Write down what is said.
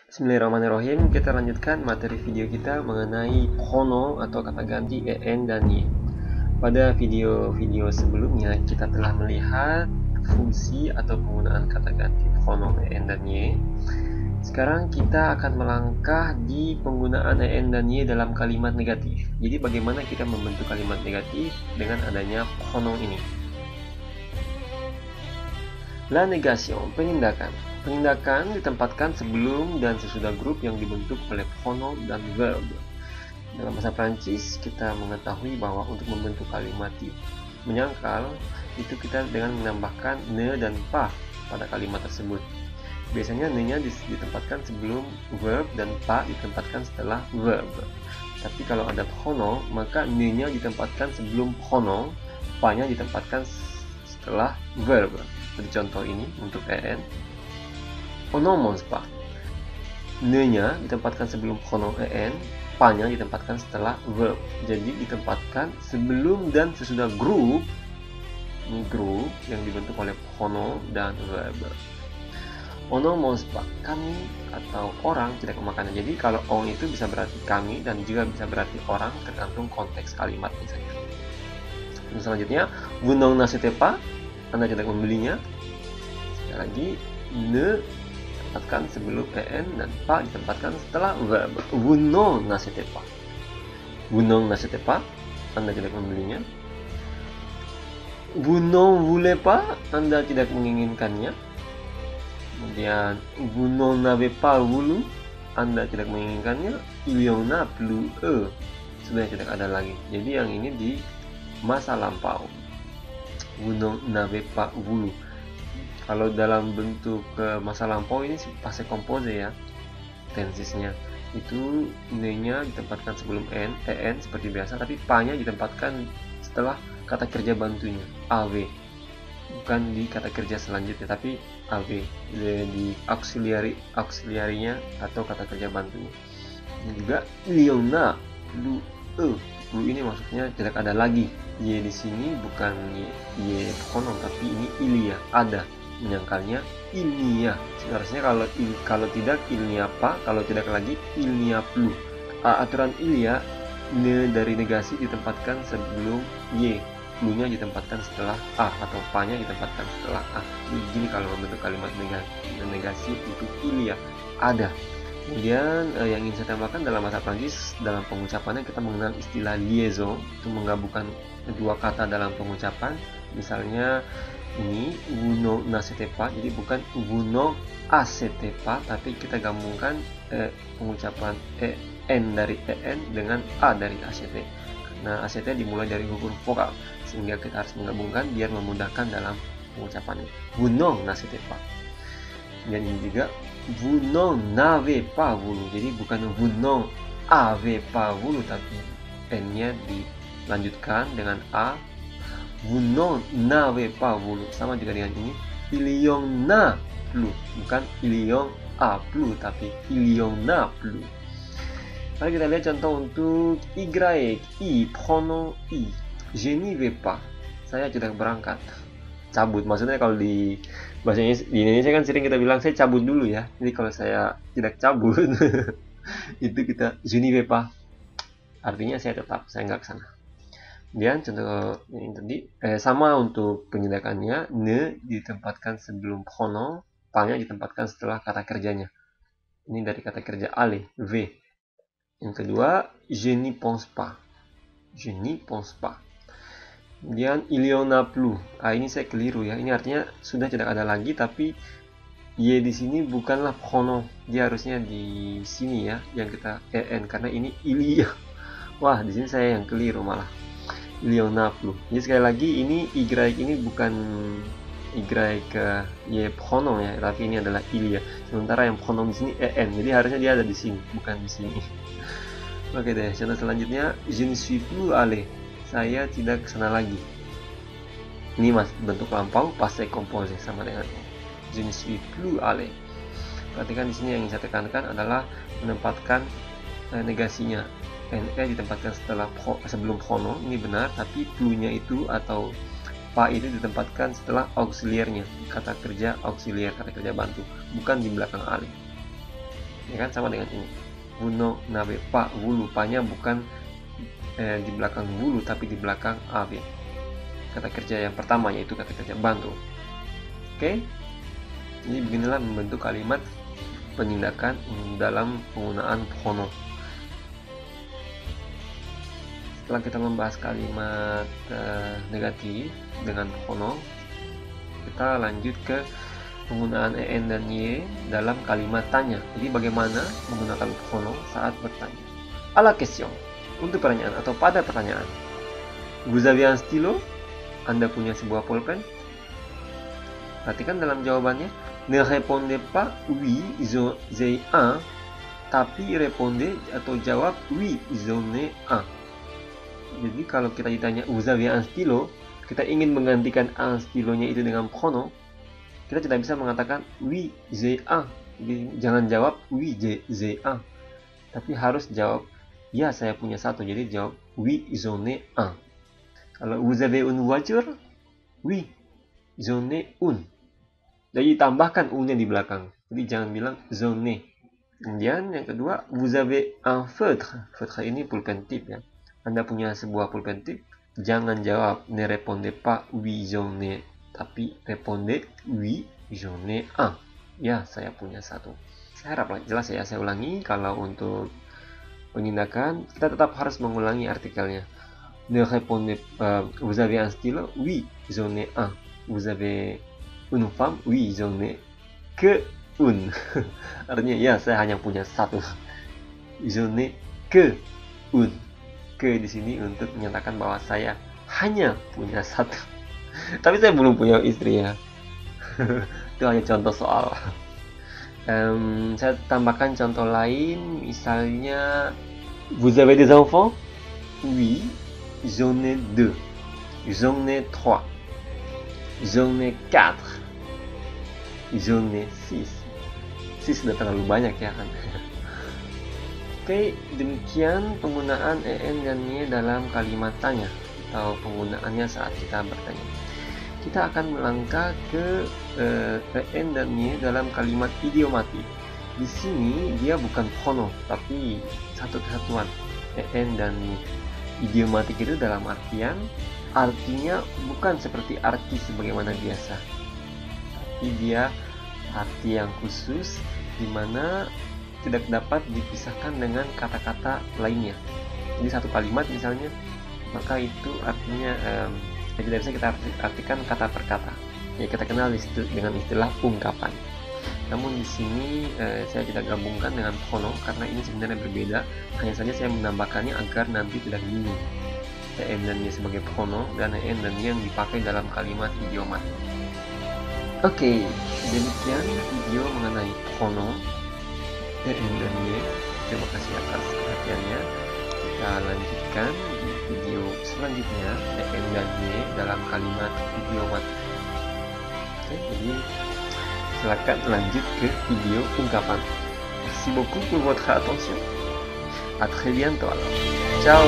Bismillahirrahmanirrahim. Kita lanjutkan materi video kita mengenai hono atau kata ganti en dan y. Pada video-video sebelumnya kita telah melihat fungsi atau penggunaan kata ganti hono, en dan y. Sekarang kita akan melangkah di penggunaan en dan y dalam kalimat negatif. Jadi bagaimana kita membentuk kalimat negatif dengan adanya hono ini. La négation, penindakan. Penindakan ditempatkan sebelum dan sesudah grup yang dibentuk oleh pronom dan verb. Dalam bahasa Prancis, kita mengetahui bahwa untuk membentuk kalimat menyangkal, itu kita dengan menambahkan ne dan pa pada kalimat tersebut. Biasanya ne-nya ditempatkan sebelum verb dan pa ditempatkan setelah verb. Tapi kalau ada pronom, maka ne-nya ditempatkan sebelum pronom, pa-nya ditempatkan setelah verb. Seperti contoh ini untuk en. On ne mange pas. Ne-nya ditempatkan sebelum pronom en, pa-nya ditempatkan setelah verb. Jadi ditempatkan sebelum dan sesudah grup. Ini grup yang dibentuk oleh pronom dan verb. On ne mange pas. Kami atau orang tidak memakannya. Jadi kalau on itu bisa berarti kami dan juga bisa berarti orang, tergantung konteks kalimatnya saja. Selanjutnya, vous n'en achetez pas. Anda tidak membelinya. Sekali lagi, ne ditempatkan sebelum en dan pa ditempatkan setelah verb. Vous n'en achetez pas. Vous n'en achetez pas. Anda tidak membelinya. Vous n'en voulez pas. Anda tidak menginginkannya. Kemudian, vous n'en avez pas voulu. Anda tidak menginginkannya. Il y en a plus eux. Sudah tidak ada lagi. Jadi yang ini di masa lampau. Vous n'en avez pas voulu. Kalau dalam bentuk masa lampau ini passé composé ya, tensisnya itu ne-nya ditempatkan sebelum en seperti biasa, tapi pa-nya ditempatkan setelah kata kerja bantunya av, bukan di kata kerja selanjutnya, tapi av di auxiliary-nya atau kata kerja bantunya. Dan juga liona lu lu ini maksudnya tidak ada lagi. Y di sini bukan y pronom, tapi ini ilia, ada, menyangkalnya ilnia. Seharusnya kalau tidak ilnia pa, kalau tidak lagi ilnia plus. Aturan ilia, ne dari negasi ditempatkan sebelum y, plus-nya ditempatkan setelah a, atau pa-nya ditempatkan setelah a. Begini kalau membentuk kalimat negasi untuk ilia, ada. Kemudian yang ingin saya tambahkan dalam bahasa Prancis, dalam pengucapannya kita mengenal istilah liaison, itu menggabungkan dua kata dalam pengucapan. Misalnya ini vous n'en achetez pas, jadi bukan vous n'en achetez pas, tapi kita gabungkan pengucapan en dari en dengan a dari act. Karena act dimulai dari huruf vokal, sehingga kita harus menggabungkan biar memudahkan dalam pengucapannya. Vous n'en achetez pas. Dan ini juga vous n'en avez pas voulu. Jadi bukan vous n'en avez pas voulu, tapi n-nya dilanjutkan dengan a. Vous n'en avez pas voulu. Sama juga dengan ini. Il y en a plus. Bukan il y en a plus, tapi il y en a plus. Mari kita lihat contoh untuk y, pronom i. Je n'y vais pas. Saya tidak berangkat. Cabut, maksudnya kalau di bahasanya di Indonesia kan sering kita bilang saya cabut dulu ya. Jadi kalau saya tidak cabut itu kita je n'y vais pas, artinya saya tetap, saya nggak kesana. Kemudian contoh ini tadi sama untuk penindakannya, ne ditempatkan sebelum pronom, pa-nya ditempatkan setelah kata kerjanya. Ini dari kata kerja aller, v. Yang kedua, je n'y pense pas. Je n'y pense pas. Kemudian il y en a plus. Ini saya keliru ya. Ini artinya sudah tidak ada lagi, tapi y di sini bukanlah pronom. Dia harusnya di sini ya, yang kita en, karena ini il y. Wah, di sini saya yang keliru malah. Il y en a plus. Jadi sekali lagi ini y ini bukan y y pronom ya, tapi ini adalah il y. Sementara yang pronom di sini en. Jadi harusnya dia ada di sini, bukan di sini. Oke deh, contoh selanjutnya, je ne suis plus allé. Saya tidak kesana lagi. Ini mas bentuk lampau passé composé sama dengan je ne suis plus allé. Perhatikan di sini yang saya tekankan adalah menempatkan negasinya. Ne ditempatkan sebelum pronom, ini benar, tapi plus-nya itu atau pa itu ditempatkan setelah auxiliarnya, kata kerja auxiliar, kata kerja bantu, bukan di belakang ale. ya kan, sama dengan ini. Vous n'avez pas, vous lupanya bukan di belakang vous tapi di belakang avez. Kata kerja yang pertama yaitu kata kerja bantu. Oke? Jadi beginilah membentuk kalimat penindakan dalam penggunaan pronom. Setelah kita membahas kalimat negatif dengan pronom, kita lanjut ke penggunaan en dan y dalam kalimat tanya. Jadi bagaimana menggunakan pronom saat bertanya. À la question, untuk pertanyaan atau pada pertanyaan. Vous avez un stylo? Anda punya sebuah pulpen? Perhatikan dalam jawabannya. Ne répondez pas oui, j'ai un, tapi répondez atau jawab oui, j'en ai un. Jadi kalau kita ditanya vous avez un stylo, kita ingin menggantikan un stylonya itu dengan pronom, kita tidak bisa mengatakan oui, j'ai un. Jadi jangan jawab oui, j'ai un, tapi harus jawab ya, saya punya satu. Jadi jawab oui, j'en ai un. Kalau vous avez une voiture? Oui, j'en ai une. Jadi tambahkan u-nya di belakang. Jadi jangan bilang j'en ai. Kemudian yang kedua, vous avez un feutre. Feutre ini pulpen tip ya. Anda punya sebuah pulpen tip. Jangan jawab ne répondez pas oui, j'en ai, tapi répondez oui, j'en ai un. Ya, saya punya satu. Saya harap jelas ya. Saya ulangi, kalau untuk penindakan kita tetap harus mengulangi artikelnya. Ne répondez pas, vous avez un stylo? Oui, j'en ai un. Vous avez une femme? Oui, j'en ai que une. Artinya ya, saya hanya punya satu. J'en ai que une. Que di sini untuk menyatakan bahwa saya hanya punya satu. Tapi saya belum punya istri ya. Itu hanya contoh soal. Saya tambahkan contoh lain, misalnya vous avez des enfants? Oui, j'en ai deux. J'en ai trois. J'en ai quatre. J'en ai six. Six sudah terlalu banyak ya kan. Oke, demikian penggunaan en dan y dalam kalimat tanya atau penggunaannya saat kita bertanya. Kita akan melangkah ke en dan y dalam kalimat idiomatik. Di sini dia bukan pronom tapi satu kesatuan en dan y. Idiomatik itu dalam artian artinya bukan seperti arti sebagaimana biasa, tapi dia arti yang khusus di mana tidak dapat dipisahkan dengan kata-kata lainnya. Jadi satu kalimat misalnya, maka itu artinya tidak bisa kita artikan kata per kata. Ya, kita kenal dengan istilah ungkapan. Namun di sini saya tidak gabungkan dengan pronom karena ini sebenarnya berbeda. Hanya saja saya menambahkannya agar nanti tidak bingung. En dan y sebagai pronom dan en dan y yang dipakai dalam kalimat idiomatik. Oke, demikian video mengenai pronom en dan y. Terima kasih atas perhatiannya. Kita lanjutkan di video selanjutnya en dan y dalam kalimat idiomatik. Oke, jadi silakan lanjut ke video ungkapan. Merci beaucoup pour votre attention. À très bientôt alors. Ciao.